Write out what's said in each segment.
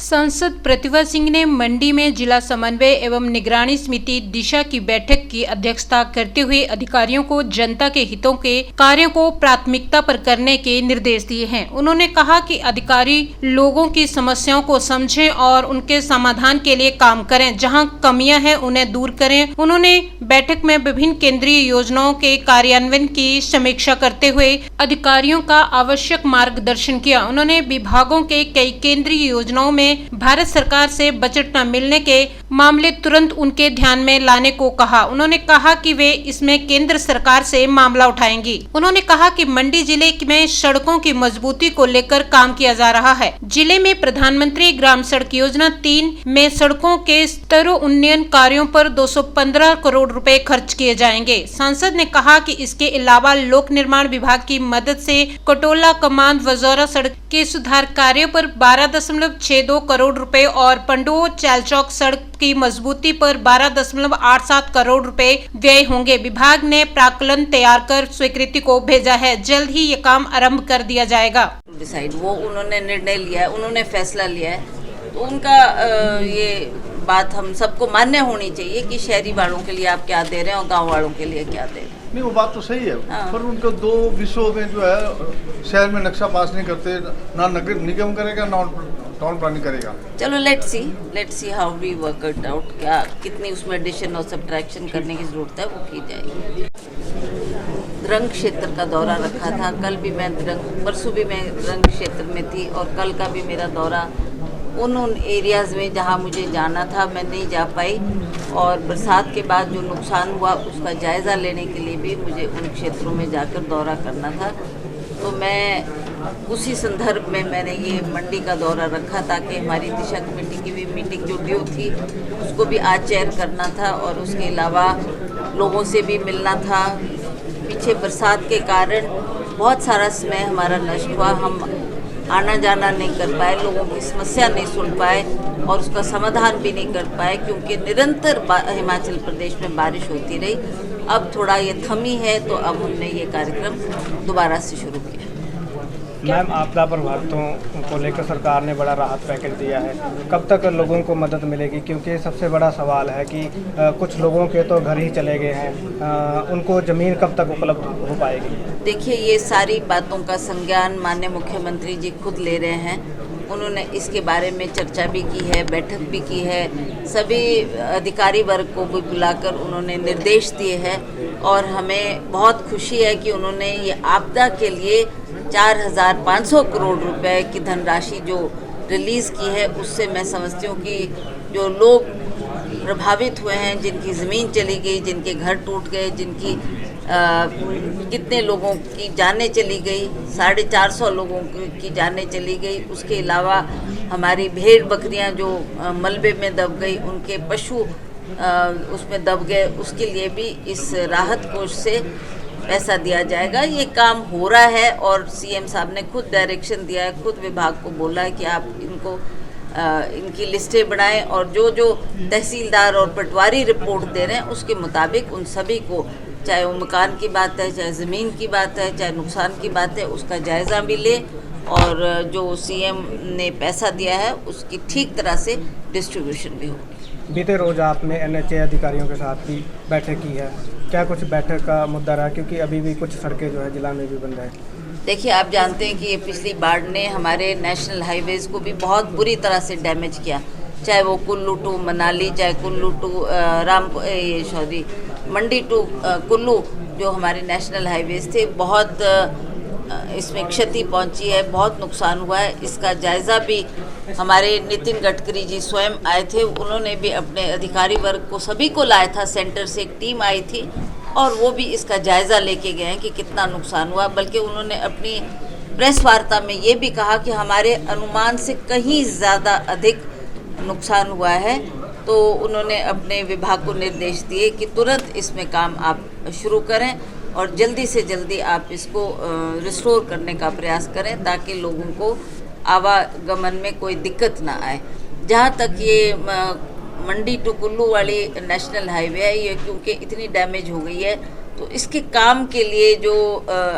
सांसद प्रतिभा सिंह ने मंडी में जिला समन्वय एवं निगरानी समिति दिशा की बैठक की अध्यक्षता करते हुए अधिकारियों को जनता के हितों के कार्यों को प्राथमिकता पर करने के निर्देश दिए हैं। उन्होंने कहा कि अधिकारी लोगों की समस्याओं को समझें और उनके समाधान के लिए काम करें, जहां कमियां हैं उन्हें दूर करें। उन्होंने बैठक में विभिन्न केंद्रीय योजनाओं के कार्यान्वयन की समीक्षा करते हुए अधिकारियों का आवश्यक मार्गदर्शन किया। उन्होंने विभागों के कई केंद्रीय योजनाओं में भारत सरकार से बजट न मिलने के मामले तुरंत उनके ध्यान में लाने को कहा। उन्होंने कहा कि वे इसमें केंद्र सरकार से मामला उठाएंगी। उन्होंने कहा कि मंडी जिले में सड़कों की मजबूती को लेकर काम किया जा रहा है। जिले में प्रधानमंत्री ग्राम सड़क योजना 3 में सड़कों के स्तरों उन्नयन कार्यों पर 215 करोड़ रुपए खर्च किए जाएंगे। सांसद ने कहा कि इसके अलावा लोक निर्माण विभाग की मदद से कटोला कमांद वजौरा सड़क के सुधार कार्यों पर 12.62 करोड़ रुपए और पंडो चैलचौक सड़क की मजबूती पर 12.87 करोड़ रुपए व्यय होंगे। विभाग ने प्राक्कलन तैयार कर स्वीकृति को भेजा है। जल्द ही ये काम आरंभ कर दिया जाएगा। डिसाइड वो उन्होंने निर्णय लिया है, उन्होंने फैसला लिया है, तो उनका ये बात हम सबको मान्य होनी चाहिए कि शहरी वालों के लिए आप क्या दे रहे हैं और गाँव वालों के लिए क्या दे रहे हैं। नहीं, वो बात तो सही है। पर उनको 2 विषयों में जो है शहर में नक्शा पास नहीं करते, ना नगर निगम करेगा ना टाउन प्लानिंग करेगा। चलो let's see how we work it out, क्या कितनी उसमें एडिशन और सब्ट्रैक्शन करने की जरूरत है वो की जाएगी। रंग क्षेत्र का दौरा रखा था, कल भी मैं परसों भी मैं रंग क्षेत्र में थी और कल का भी मेरा दौरा उन एरियाज़ में जहाँ मुझे जाना था मैं नहीं जा पाई, और बरसात के बाद जो नुकसान हुआ उसका जायज़ा लेने के लिए भी मुझे उन क्षेत्रों में जाकर दौरा करना था। तो मैं उसी संदर्भ में मैंने ये मंडी का दौरा रखा ताकि हमारी दिशा कमेटी की भी मीटिंग जो ड्यू थी उसको भी आज चेयर करना था और उसके अलावा लोगों से भी मिलना था। पीछे बरसात के कारण बहुत सारा समय हमारा नष्ट हुआ, हम आना जाना नहीं कर पाए, लोगों की समस्या नहीं सुन पाए और उसका समाधान भी नहीं कर पाए क्योंकि निरंतर हिमाचल प्रदेश में बारिश होती रही। अब थोड़ा ये थमी है तो अब हमने ये कार्यक्रम दोबारा से शुरू किया। मैम, आपदा प्रभावितों को लेकर सरकार ने बड़ा राहत पैकेज दिया है, कब तक लोगों को मदद मिलेगी? क्योंकि सबसे बड़ा सवाल है कि कुछ लोगों के तो घर ही चले गए हैं, उनको ज़मीन कब तक उपलब्ध हो पाएगी? देखिए, ये सारी बातों का संज्ञान माननीय मुख्यमंत्री जी खुद ले रहे हैं। उन्होंने इसके बारे में चर्चा भी की है, बैठक भी की है, सभी अधिकारी वर्ग को भी बुलाकर उन्होंने निर्देश दिए हैं और हमें बहुत खुशी है कि उन्होंने ये आपदा के लिए 4,500 करोड़ रुपए की धनराशि जो रिलीज़ की है, उससे मैं समझती हूँ कि जो लोग प्रभावित हुए हैं, जिनकी ज़मीन चली गई, जिनके घर टूट गए, जिनकी कितने लोगों की जानें चली गई, 450 लोगों की जानें चली गई। उसके अलावा हमारी भेड़ बकरियां जो मलबे में दब गई, उनके पशु उसमें दब गए, उसके लिए भी इस राहत कोष से पैसा दिया जाएगा। ये काम हो रहा है और सीएम साहब ने खुद डायरेक्शन दिया है, खुद विभाग को बोला है कि आप इनको इनकी लिस्टें बनाएं और जो जो तहसीलदार और पटवारी रिपोर्ट दे रहे हैं उसके मुताबिक उन सभी को, चाहे वो मकान की बात है, चाहे ज़मीन की बात है, चाहे नुकसान की बात है, उसका जायज़ा भी ले और जो सीएम ने पैसा दिया है उसकी ठीक तरह से डिस्ट्रीब्यूशन भी होगी। बीते रोज़ आपने NHA अधिकारियों के साथ भी बैठक की है, क्या कुछ बैठक का मुद्दा रहा? क्योंकि अभी भी कुछ सड़कें जो है जिला में भी बंद है। देखिए, आप जानते हैं कि ये पिछली बाढ़ ने हमारे नेशनल हाईवेज़ को भी बहुत बुरी तरह से डैमेज किया, चाहे वो कुल्लू टू मनाली, चाहे कुल्लू टू मंडी टू कुल्लू जो हमारे नेशनल हाईवेज़ थे, बहुत इसमें क्षति पहुंची है, बहुत नुकसान हुआ है। इसका जायज़ा भी हमारे नितिन गडकरी जी स्वयं आए थे, उन्होंने भी अपने अधिकारी वर्ग को सभी को लाया था, सेंटर से एक टीम आई थी और वो भी इसका जायज़ा लेके गए हैं कि कितना नुकसान हुआ। बल्कि उन्होंने अपनी प्रेस वार्ता में ये भी कहा कि हमारे अनुमान से कहीं ज़्यादा अधिक नुकसान हुआ है। तो उन्होंने अपने विभाग को निर्देश दिए कि तुरंत इसमें काम आप शुरू करें और जल्दी से जल्दी आप इसको रिस्टोर करने का प्रयास करें ताकि लोगों को आवागमन में कोई दिक्कत ना आए। जहाँ तक ये मंडी टू कुल्लू वाली नेशनल हाईवे है, ये क्योंकि इतनी डैमेज हो गई है तो इसके काम के लिए जो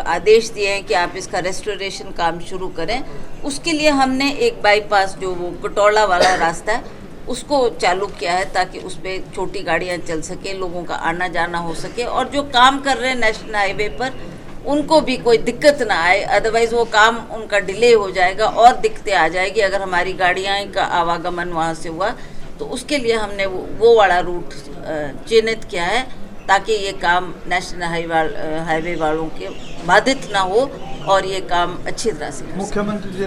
आदेश दिए हैं कि आप इसका रेस्टोरेशन काम शुरू करें, उसके लिए हमने एक बाईपास जो वो कटौला वाला रास्ता है उसको चालू किया है, ताकि उस पर छोटी गाड़ियां चल सके, लोगों का आना जाना हो सके, और जो काम कर रहे हैं नेशनल हाईवे पर उनको भी कोई दिक्कत ना आए। अदरवाइज़ वो काम उनका डिले हो जाएगा और दिक्कतें आ जाएगी अगर हमारी गाड़ियाँ का आवागमन वहाँ से हुआ। तो उसके लिए हमने वो वाला रूट चिन्हित किया है, ताकि ये काम नेशनल हाईवे वालों के बाधित ना हो और ये काम अच्छी तरह से मुख्यमंत्री जी